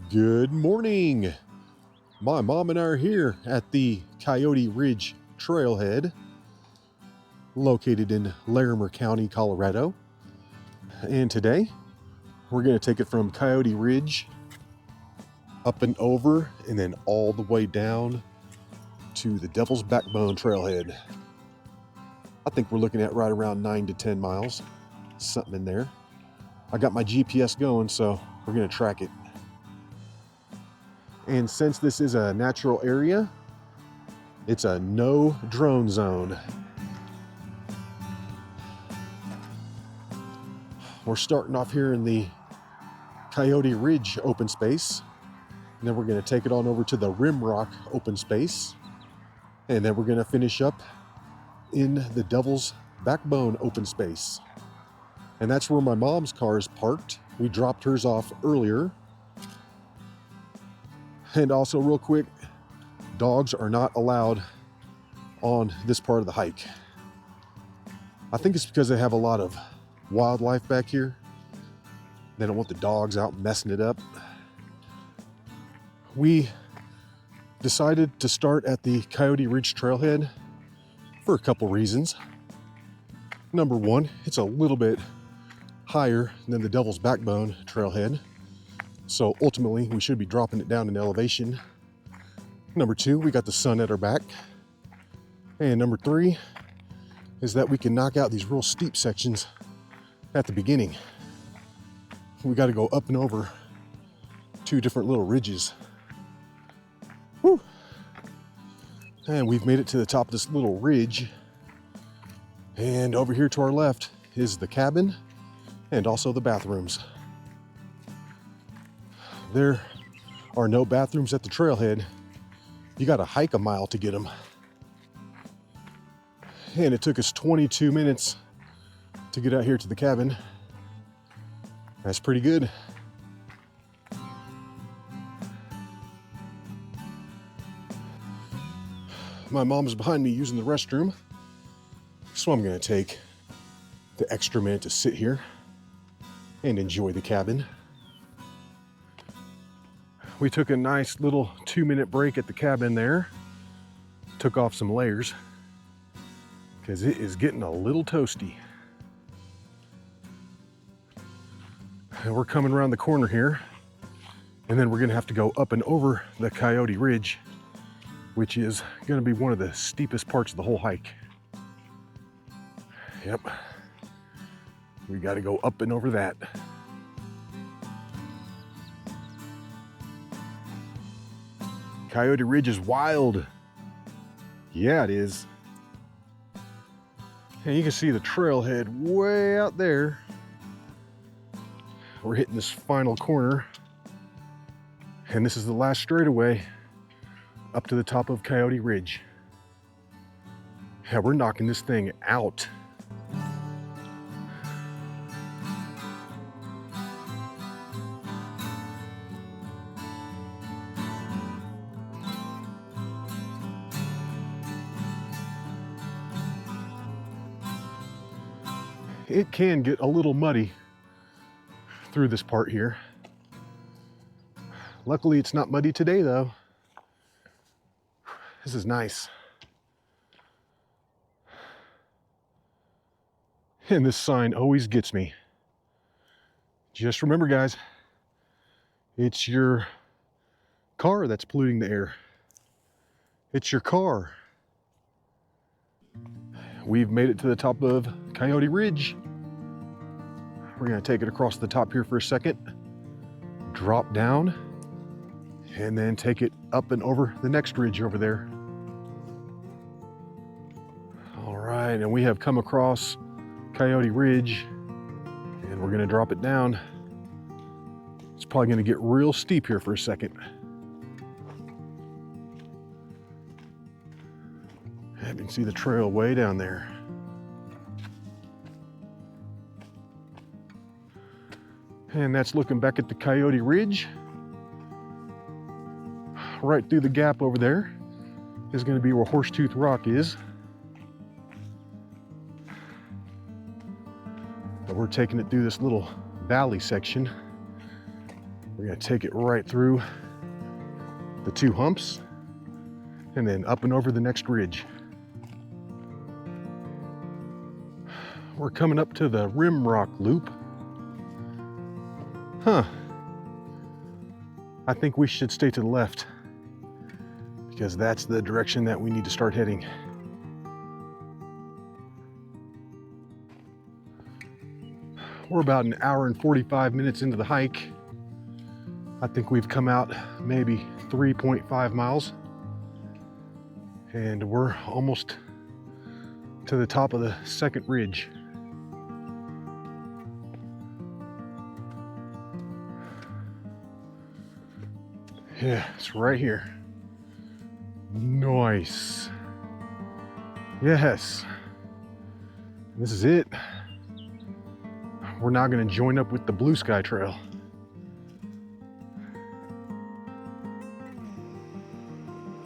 Good morning. My mom and I are here at the Coyote Ridge Trailhead, located in Larimer County, Colorado. And today, we're going to take it from Coyote Ridge up and over, and then all the way down to the Devil's Backbone Trailhead. I think we're looking at right around 9 to 10 miles, something in there. I got my GPS going, so we're going to track it. And since this is a natural area, it's a no drone zone. We're starting off here in the Coyote Ridge open space, and then we're going to take it on over to the Rim Rock open space, and then we're going to finish up in the Devil's Backbone open space. And that's where my mom's car is parked. We dropped hers off earlier. And also, real quick, dogs are not allowed on this part of the hike. I think it's because they have a lot of wildlife back here. They don't want the dogs out messing it up. We decided to start at the Coyote Ridge Trailhead for a couple reasons. Number one, it's a little bit higher than the Devil's Backbone Trailhead. So ultimately, we should be dropping it down in elevation. Number two, we got the sun at our back. And number three is that we can knock out these real steep sections at the beginning. We got to go up and over two different little ridges. Woo! And we've made it to the top of this little ridge. And over here to our left is the cabin and also the bathrooms. There are no bathrooms at the trailhead. You got to hike a mile to get them. And it took us 22 minutes to get out here to the cabin. That's pretty good. My mom's behind me using the restroom, so I'm going to take the extra minute to sit here and enjoy the cabin. We took a nice little 2-minute break at the cabin there. Took off some layers because it is getting a little toasty. And we're coming around the corner here, and then we're gonna have to go up and over the Coyote Ridge, which is gonna be one of the steepest parts of the whole hike. Yep, we gotta go up and over that. Coyote Ridge is wild. Yeah, it is. And you can see the trailhead way out there. We're hitting this final corner. And this is the last straightaway up to the top of Coyote Ridge. Yeah, we're knocking this thing out. It can get a little muddy through this part here. Luckily, it's not muddy today, though. This is nice. And this sign always gets me. Just remember, guys, it's your car that's polluting the air. It's your car. We've made it to the top of Coyote Ridge. We're gonna take it across the top here for a second, drop down, and then take it up and over the next ridge over there. All right, and we have come across Coyote Ridge, and we're gonna drop it down. It's probably gonna get real steep here for a second. I can see the trail way down there. And that's looking back at the Coyote Ridge. Right through the gap over there is going to be where Horsetooth Rock is. But we're taking it through this little valley section. We're gonna take it right through the 2 humps and then up and over the next ridge. We're coming up to the Rim Rock Loop. Huh. I think we should stay to the left because that's the direction that we need to start heading. We're about an hour and 45 minutes into the hike. I think we've come out maybe 3.5 miles. And we're almost to the top of the second ridge. Yeah, it's right here. Nice. Yes. This is it. We're now going to join up with the Blue Sky Trail.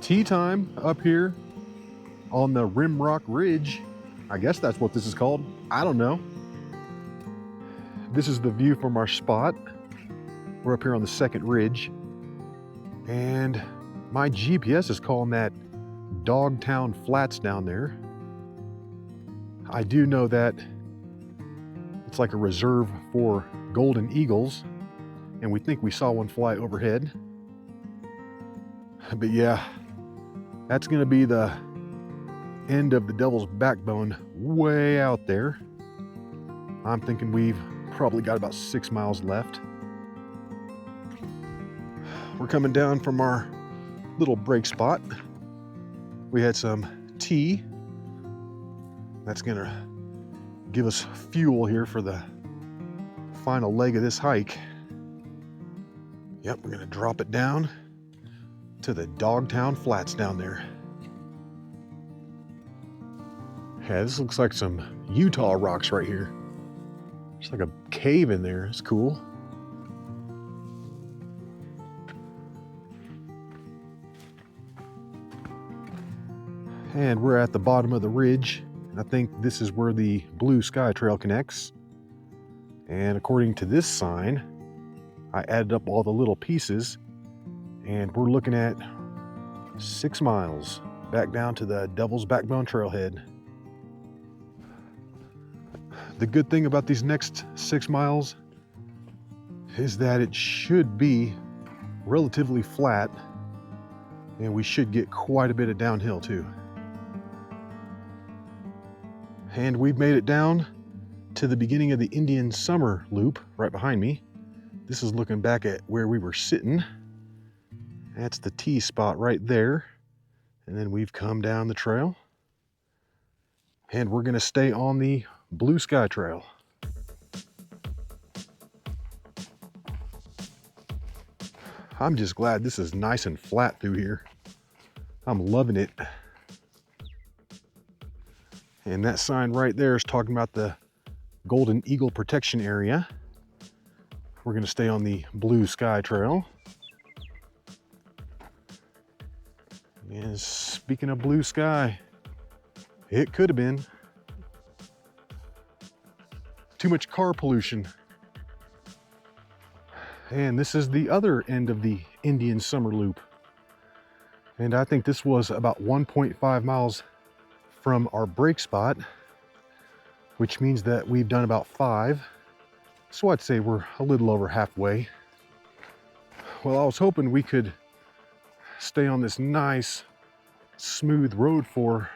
Tea time up here on the Rim Rock Ridge. I guess that's what this is called. I don't know. This is the view from our spot. We're up here on the second ridge. And my GPS is calling that Dogtown Flats down there. I do know that it's like a reserve for golden eagles, and we think we saw one fly overhead. But yeah, that's gonna be the end of the Devil's Backbone way out there. I'm thinking we've probably got about 6 miles left. We're coming down from our little break spot. We had some tea. That's gonna give us fuel here for the final leg of this hike. Yep, we're gonna drop it down to the Dogtown Flats down there. Yeah, this looks like some Utah rocks right here. It's like a cave in there. It's cool. And we're at the bottom of the ridge. I think this is where the Blue Sky Trail connects. And according to this sign, I added up all the little pieces, and we're looking at 6 miles back down to the Devil's Backbone Trailhead. The good thing about these next 6 miles is that it should be relatively flat, and we should get quite a bit of downhill too. And we've made it down to the beginning of the Indian Summer Loop right behind me. This is looking back at where we were sitting. That's the T spot right there. And then we've come down the trail. And we're gonna stay on the Blue Sky Trail. I'm just glad this is nice and flat through here. I'm loving it. And that sign right there is talking about the Golden Eagle Protection Area. We're going to stay on the Blue Sky Trail. And speaking of blue sky, it could have been. Too much car pollution. And this is the other end of the Indian Summer Loop. And I think this was about 1.5 miles from our break spot, which means that we've done about 5. So I'd say we're a little over halfway. Well, I was hoping we could stay on this nice, smooth road for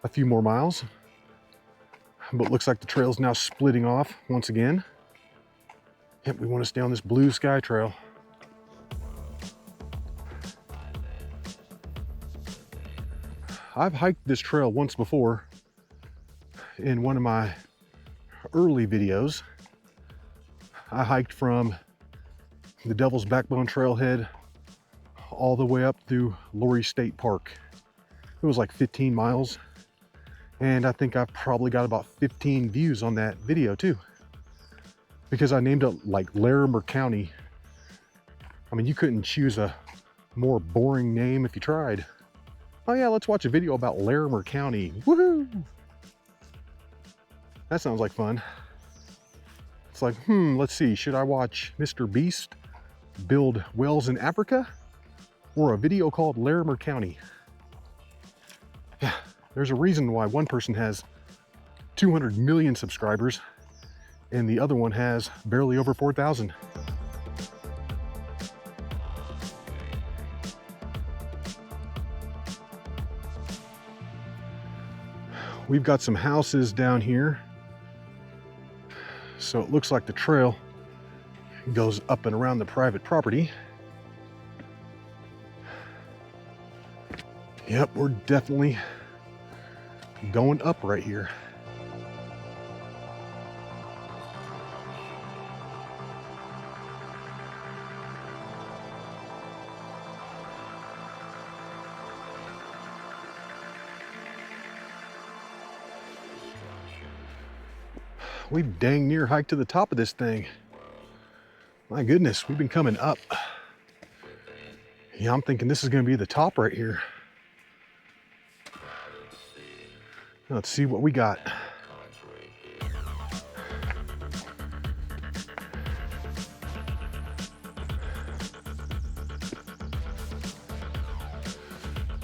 a few more miles. But it looks like the trail's now splitting off once again. Yep, we want to stay on this Blue Sky Trail. I've hiked this trail once before in one of my early videos. I hiked from the Devil's Backbone Trailhead all the way up through Lorry State Park. It was like 15 miles. And I think I've probably got about 15 views on that video too, because I named it like Larimer County. I mean, you couldn't choose a more boring name if you tried. Oh yeah, let's watch a video about Larimer County. Woohoo! That sounds like fun. It's like, let's see, should I watch Mr. Beast build wells in Africa or a video called Larimer County. Yeah, there's a reason why one person has 200 million subscribers and the other one has barely over 4,000. We've got some houses down here, so it looks like the trail goes up and around the private property. Yep, we're definitely going up right here. We've dang near hiked to the top of this thing. My goodness, we've been coming up. Yeah, I'm thinking this is gonna be the top right here. Let's see what we got.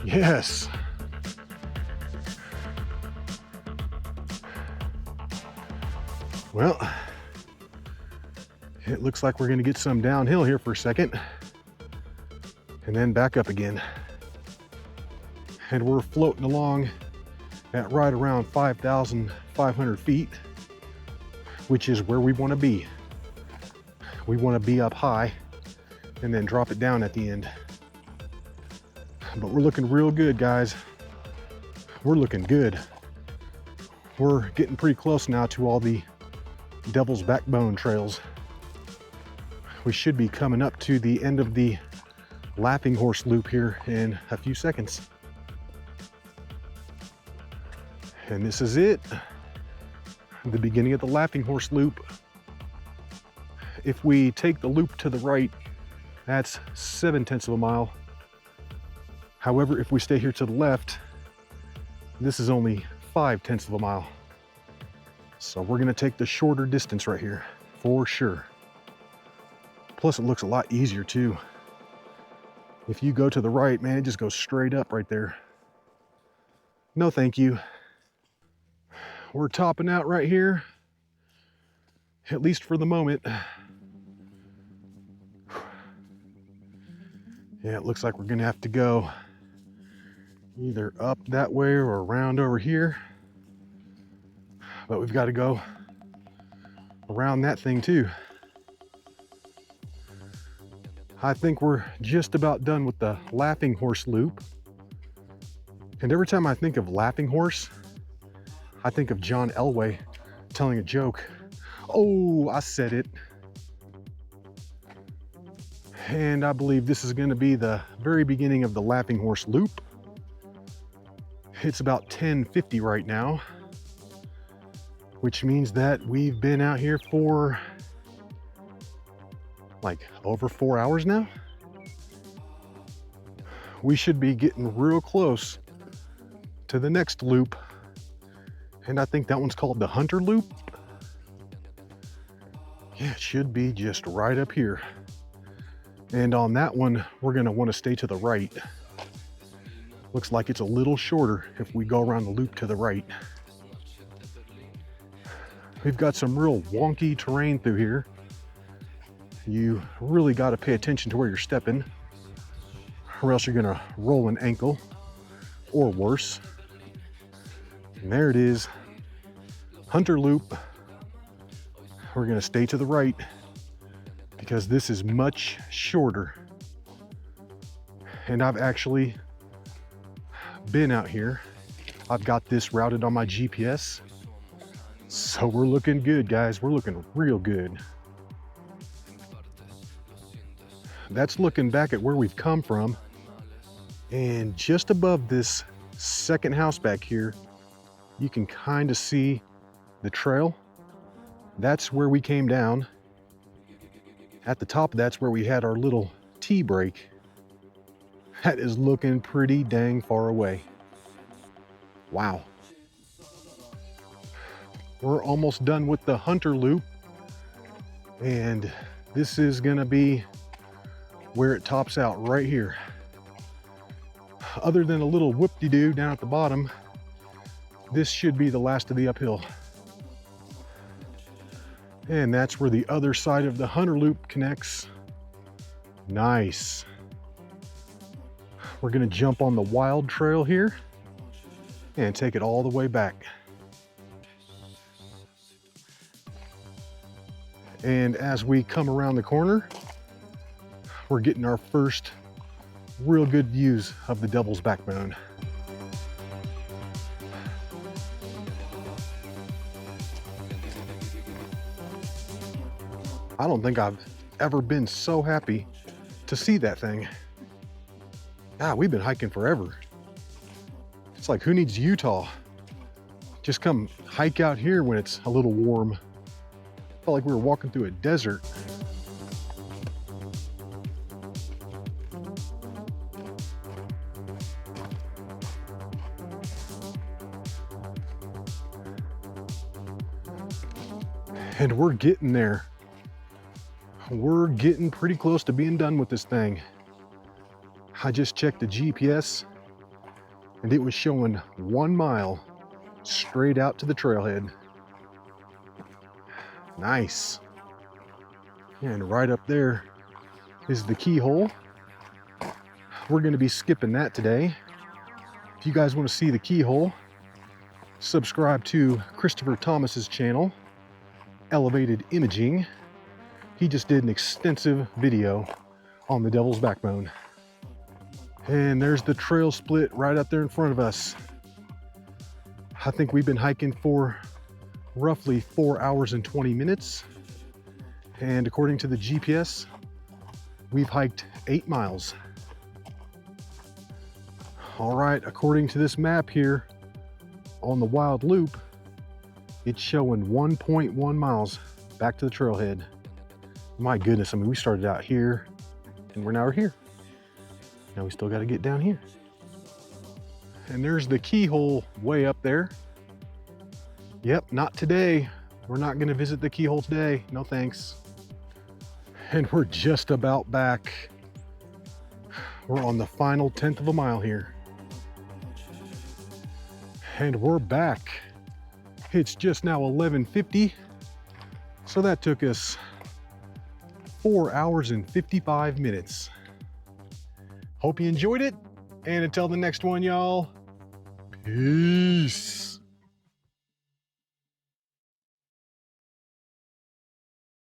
Yes. Well, it looks like we're going to get some downhill here for a second and then back up again. And we're floating along at right around 5,500 feet, which is where we want to be. We want to be up high and then drop it down at the end. But we're looking real good, guys. We're looking good. We're getting pretty close now to all the Devil's Backbone trails. We should be coming up to the end of the Laughing Horse loop here in a few seconds. And this is it, the beginning of the Laughing Horse loop. If we take the loop to the right, that's 0.7 of a mile. However, if we stay here to the left, this is only 0.5 of a mile. So we're gonna take the shorter distance right here, for sure. Plus it looks a lot easier too. If you go to the right, man, it just goes straight up right there. No thank you. We're topping out right here, at least for the moment. Yeah, it looks like we're gonna have to go either up that way or around over here. But we've got to go around that thing too. I think we're just about done with the Laughing Horse loop. And every time I think of Laughing Horse, I think of John Elway telling a joke. Oh, I said it. And I believe this is going to be the very beginning of the Laughing Horse loop. It's about 10:50 right now, which means that we've been out here for like over 4 hours now. We should be getting real close to the next loop, and I think that one's called the Hunter Loop. Yeah, it should be just right up here. And on that one, we're gonna want to stay to the right. Looks like it's a little shorter if we go around the loop to the right. We've got some real wonky terrain through here. You really got to pay attention to where you're stepping, or else you're gonna roll an ankle or worse. And there it is, Hunter Loop. We're gonna stay to the right because this is much shorter. And I've actually been out here. I've got this routed on my GPS. So we're looking good, guys. We're looking real good. That's looking back at where we've come from. And just above this second house back here, you can kind of see the trail. That's where we came down. At the top, that's where we had our little tea break. That is looking pretty dang far away. Wow. We're almost done with the Hunter Loop. And this is gonna be where it tops out right here. Other than a little whoop-de-doo down at the bottom, this should be the last of the uphill. And that's where the other side of the Hunter Loop connects. Nice. We're gonna jump on the wild trail here and take it all the way back. And as we come around the corner, we're getting our first real good views of the Devil's Backbone. I don't think I've ever been so happy to see that thing. Ah, we've been hiking forever. It's like, who needs Utah? Just come hike out here when it's a little warm. Felt like we were walking through a desert. And we're getting there. We're getting pretty close to being done with this thing. I just checked the GPS and it was showing 1 mile straight out to the trailhead. Nice. And right up there is the keyhole. We're going to be skipping that today. If you guys want to see the keyhole, subscribe to Christopher Thomas's channel, Elevated Imaging. He just did an extensive video on the Devil's Backbone. And there's the trail split right up there in front of us. I think we've been hiking for roughly 4 hours and 20 minutes. And according to the GPS, we've hiked 8 miles. All right, according to this map here on the Wild Loop, it's showing 1.1 miles back to the trailhead. My goodness, I mean, we started out here and we're now here. Now we still got to get down here. And there's the keyhole way up there. Yep, not today. We're not going to visit the keyhole today. No thanks. And we're just about back. We're on the final 1/10 of a mile here. And we're back. It's just now 11:50. So that took us 4 hours and 55 minutes. Hope you enjoyed it. And until the next one, y'all, peace.